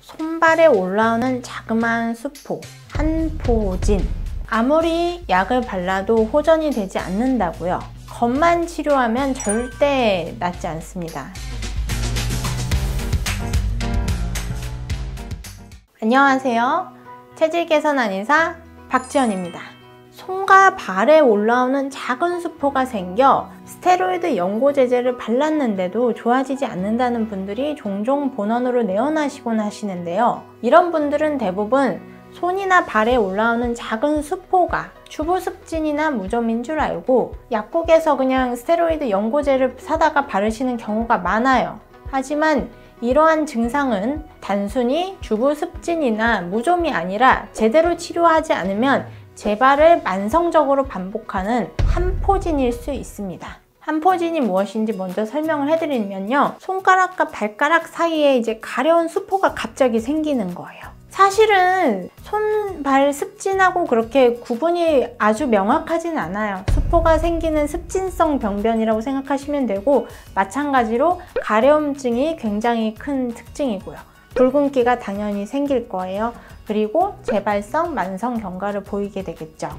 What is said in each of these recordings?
손발에 올라오는 자그마한 수포, 한포진. 아무리 약을 발라도 호전이 되지 않는다고요. 겉만 치료하면 절대 낫지 않습니다. 안녕하세요. 체질 개선 한의사 박지연입니다. 손과 발에 올라오는 작은 수포가 생겨 스테로이드 연고제제를 발랐는데도 좋아지지 않는다는 분들이 종종 본원으로 내원하시곤 하시는데요. 이런 분들은 대부분 손이나 발에 올라오는 작은 수포가 주부습진이나 무좀인 줄 알고 약국에서 그냥 스테로이드 연고제를 사다가 바르시는 경우가 많아요. 하지만 이러한 증상은 단순히 주부습진이나 무좀이 아니라 제대로 치료하지 않으면 재발을 만성적으로 반복하는 한포진일 수 있습니다. 한포진이 무엇인지 먼저 설명을 해드리면요. 손가락과 발가락 사이에 이제 가려운 수포가 갑자기 생기는 거예요. 사실은 손, 발 습진하고 그렇게 구분이 아주 명확하진 않아요. 수포가 생기는 습진성 병변이라고 생각하시면 되고, 마찬가지로 가려움증이 굉장히 큰 특징이고요. 붉은기가 당연히 생길 거예요. 그리고 재발성 만성 경과를 보이게 되겠죠.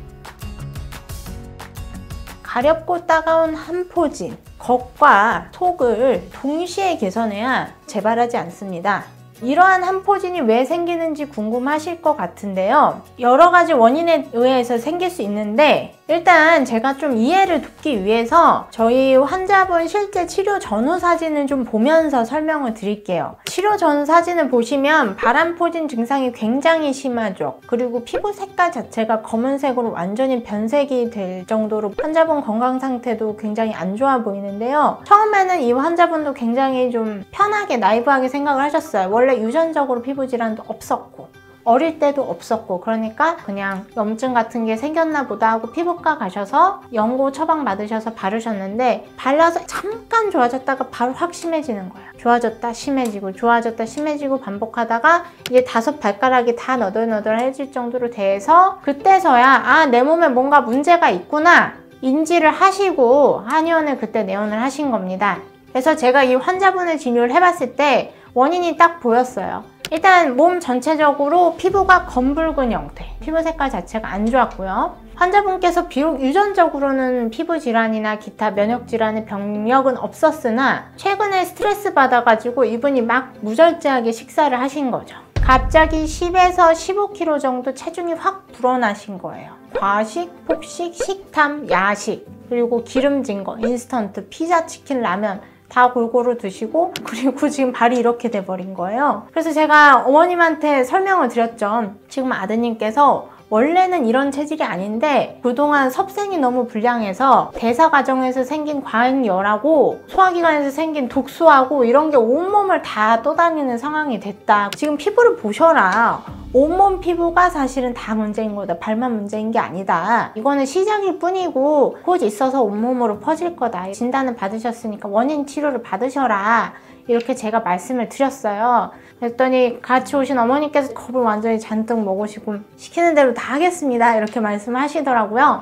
가렵고 따가운 한포진, 겉과 속을 동시에 개선해야 재발하지 않습니다. 이러한 한포진이 왜 생기는지 궁금하실 것 같은데요. 여러 가지 원인에 의해서 생길 수 있는데, 일단 제가 좀 이해를 돕기 위해서 저희 환자분 실제 치료 전후 사진을 좀 보면서 설명을 드릴게요. 치료 전 사진을 보시면 발한포진 증상이 굉장히 심하죠. 그리고 피부 색깔 자체가 검은색으로 완전히 변색이 될 정도로 환자분 건강 상태도 굉장히 안 좋아 보이는데요. 처음에는 이 환자분도 굉장히 좀 편하게 나이브하게 생각을 하셨어요. 원래 유전적으로 피부 질환도 없었고 어릴 때도 없었고, 그러니까 그냥 염증 같은 게 생겼나 보다 하고 피부과 가셔서 연고 처방 받으셔서 바르셨는데, 발라서 잠깐 좋아졌다가 바로 확 심해지는 거예요. 좋아졌다 심해지고 좋아졌다 심해지고 반복하다가 이제 5발가락이 다 너덜너덜해질 정도로 돼서, 그때서야 아, 내 몸에 뭔가 문제가 있구나 인지를 하시고 한의원에 그때 내원을 하신 겁니다. 그래서 제가 이 환자분을 진료를 해봤을 때 원인이 딱 보였어요. 일단 몸 전체적으로 피부가 검붉은 형태, 피부 색깔 자체가 안 좋았고요. 환자분께서 비록 유전적으로는 피부 질환이나 기타 면역 질환의 병력은 없었으나 최근에 스트레스 받아가지고 이분이 막 무절제하게 식사를 하신 거죠. 갑자기 10에서 15kg 정도 체중이 확 불어나신 거예요. 과식, 폭식, 식탐, 야식, 그리고 기름진 거, 인스턴트, 피자, 치킨, 라면 다 골고루 드시고, 그리고 지금 발이 이렇게 돼버린 거예요. 그래서 제가 어머님한테 설명을 드렸죠. 지금 아드님께서 원래는 이런 체질이 아닌데 그동안 섭생이 너무 불량해서 대사 과정에서 생긴 과잉열하고 소화기관에서 생긴 독소하고 이런 게 온몸을 다 떠다니는 상황이 됐다. 지금 피부를 보셔라. 온몸 피부가 사실은 다 문제인 거다. 발만 문제인 게 아니다. 이거는 시작일 뿐이고 곧 있어서 온몸으로 퍼질 거다. 진단을 받으셨으니까 원인 치료를 받으셔라. 이렇게 제가 말씀을 드렸어요. 그랬더니 같이 오신 어머니께서 겁을 완전히 잔뜩 먹으시고 시키는 대로 다 하겠습니다. 이렇게 말씀하시더라고요.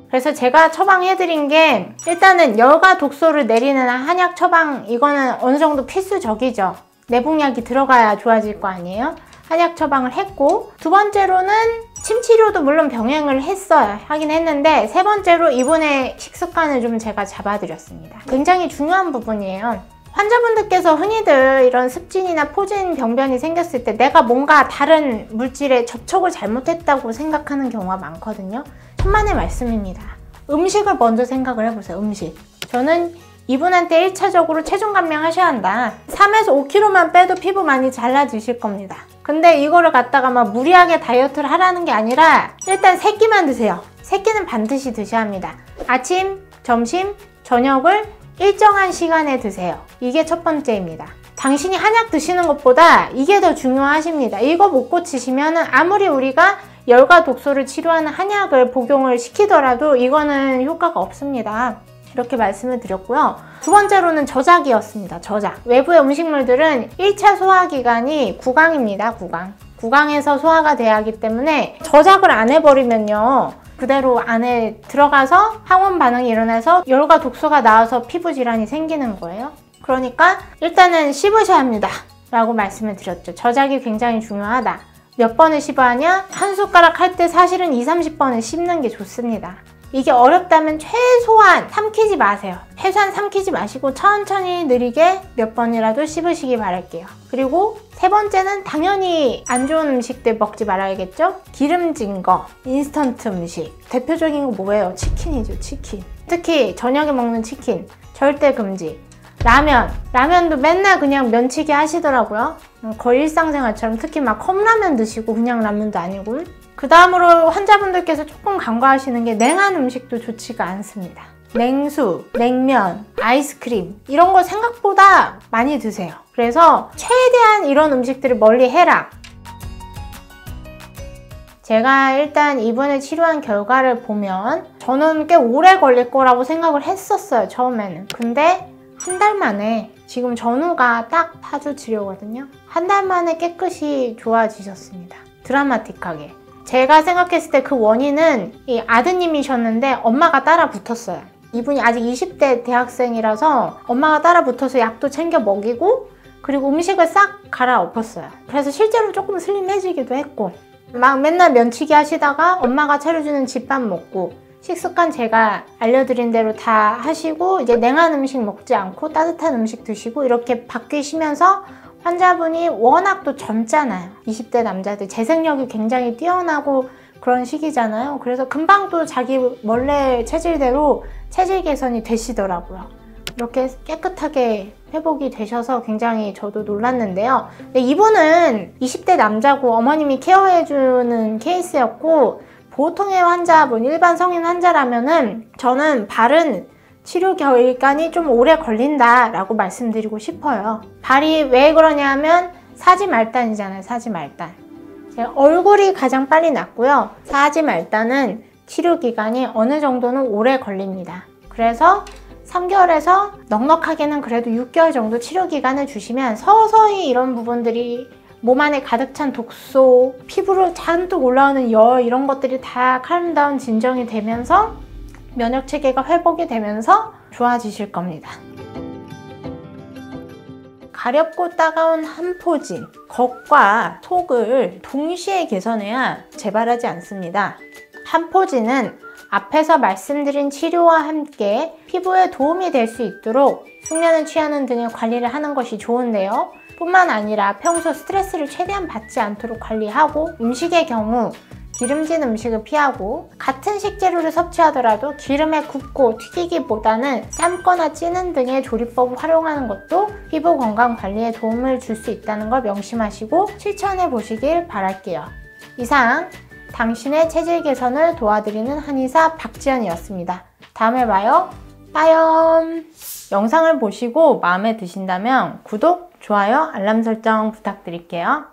그래서 제가 처방해드린 게, 일단은 열과 독소를 내리는 한약 처방, 이거는 어느 정도 필수적이죠. 내복약이 들어가야 좋아질 거 아니에요? 한약 처방을 했고, 두 번째로는 침치료도 물론 병행을 하긴 했는데, 세 번째로 이분의 식습관을 좀 제가 잡아드렸습니다. 굉장히 중요한 부분이에요. 환자분들께서 흔히들 이런 습진이나 포진 병변이 생겼을 때 내가 뭔가 다른 물질에 접촉을 잘못했다고 생각하는 경우가 많거든요. 천만의 말씀입니다. 음식을 먼저 생각을 해보세요. 음식. 저는 이분한테 1차적으로 체중 감량하셔야 한다. 3에서 5kg만 빼도 피부 많이 잘라지실 겁니다. 근데 이거를 갖다가 막 무리하게 다이어트를 하라는 게 아니라 일단 3끼만 드세요. 3끼는 반드시 드셔야 합니다. 아침, 점심, 저녁을 일정한 시간에 드세요. 이게 첫 번째입니다. 당신이 한약 드시는 것보다 이게 더 중요하십니다. 이거 못 고치시면 아무리 우리가 열과 독소를 치료하는 한약을 복용을 시키더라도 이거는 효과가 없습니다. 이렇게 말씀을 드렸고요. 두 번째로는 저작이었습니다. 저작. 외부의 음식물들은 1차 소화기관이 구강입니다. 구강. 구강에서 소화가 돼야 하기 때문에 저작을 안 해버리면요, 그대로 안에 들어가서 항원 반응이 일어나서 열과 독소가 나와서 피부 질환이 생기는 거예요. 그러니까 일단은 씹으셔야 합니다. 라고 말씀을 드렸죠. 저작이 굉장히 중요하다. 몇 번을 씹어하냐? 한 숟가락 할 때 사실은 20-30번을 씹는 게 좋습니다. 이게 어렵다면 최소한 삼키지 마세요. 최소한 삼키지 마시고 천천히 느리게 몇 번이라도 씹으시기 바랄게요. 그리고 세 번째는 당연히 안 좋은 음식들 먹지 말아야겠죠? 기름진 거, 인스턴트 음식. 대표적인 거 뭐예요? 치킨이죠, 치킨. 특히 저녁에 먹는 치킨. 절대 금지. 라면도 맨날 그냥 면치기 하시더라고요. 거의 일상생활처럼. 특히 막 컵라면 드시고 그냥 라면도 아니고. 그 다음으로 환자분들께서 조금 간과하시는 게 냉한 음식도 좋지가 않습니다. 냉수, 냉면, 아이스크림 이런 거 생각보다 많이 드세요. 그래서 최대한 이런 음식들을 멀리 해라. 제가 일단 이번에 치료한 결과를 보면 저는 꽤 오래 걸릴 거라고 생각을 했었어요, 처음에는. 근데 한 달 만에, 지금 전후가 딱 4주 치료거든요. 한 달 만에 깨끗이 좋아지셨습니다. 드라마틱하게. 제가 생각했을 때 그 원인은 이 아드님이셨는데 엄마가 따라 붙었어요. 이분이 아직 20대 대학생이라서 엄마가 따라 붙어서 약도 챙겨 먹이고 그리고 음식을 싹 갈아엎었어요. 그래서 실제로 조금 슬림해지기도 했고 막 맨날 면치기 하시다가 엄마가 차려주는 집밥 먹고 식습관 제가 알려드린 대로 다 하시고 이제 냉한 음식 먹지 않고 따뜻한 음식 드시고 이렇게 바뀌시면서 환자분이 워낙 또 젊잖아요. 20대 남자들 재생력이 굉장히 뛰어나고 그런 시기잖아요. 그래서 금방 또 자기 원래 체질대로 체질 개선이 되시더라고요. 이렇게 깨끗하게 회복이 되셔서 굉장히 저도 놀랐는데요. 근데 이분은 20대 남자고 어머님이 케어해주는 케이스였고 보통의 환자분, 일반 성인 환자라면은 저는 바른 치료 기간이 좀 오래 걸린다라고 말씀드리고 싶어요. 발이 왜 그러냐 하면 사지말단이잖아요. 사지말단. 얼굴이 가장 빨리 낫고요. 사지말단은 치료 기간이 어느 정도는 오래 걸립니다. 그래서 3개월에서 넉넉하게는 그래도 6개월 정도 치료 기간을 주시면 서서히 이런 부분들이 몸 안에 가득 찬 독소, 피부로 잔뜩 올라오는 열 이런 것들이 다 칼럼다운 진정이 되면서 면역 체계가 회복이 되면서 좋아지실 겁니다. 가렵고 따가운 한포진, 겉과 속을 동시에 개선해야 재발하지 않습니다. 한포진은 앞에서 말씀드린 치료와 함께 피부에 도움이 될 수 있도록 숙면을 취하는 등의 관리를 하는 것이 좋은데요. 뿐만 아니라 평소 스트레스를 최대한 받지 않도록 관리하고 음식의 경우 기름진 음식을 피하고 같은 식재료를 섭취하더라도 기름에 굽고 튀기기보다는 삶거나 찌는 등의 조리법을 활용하는 것도 피부 건강 관리에 도움을 줄 수 있다는 걸 명심하시고 실천해 보시길 바랄게요. 이상 당신의 체질 개선을 도와드리는 한의사 박지연이었습니다. 다음에 봐요. 빠염! 영상을 보시고 마음에 드신다면 구독, 좋아요, 알람 설정 부탁드릴게요.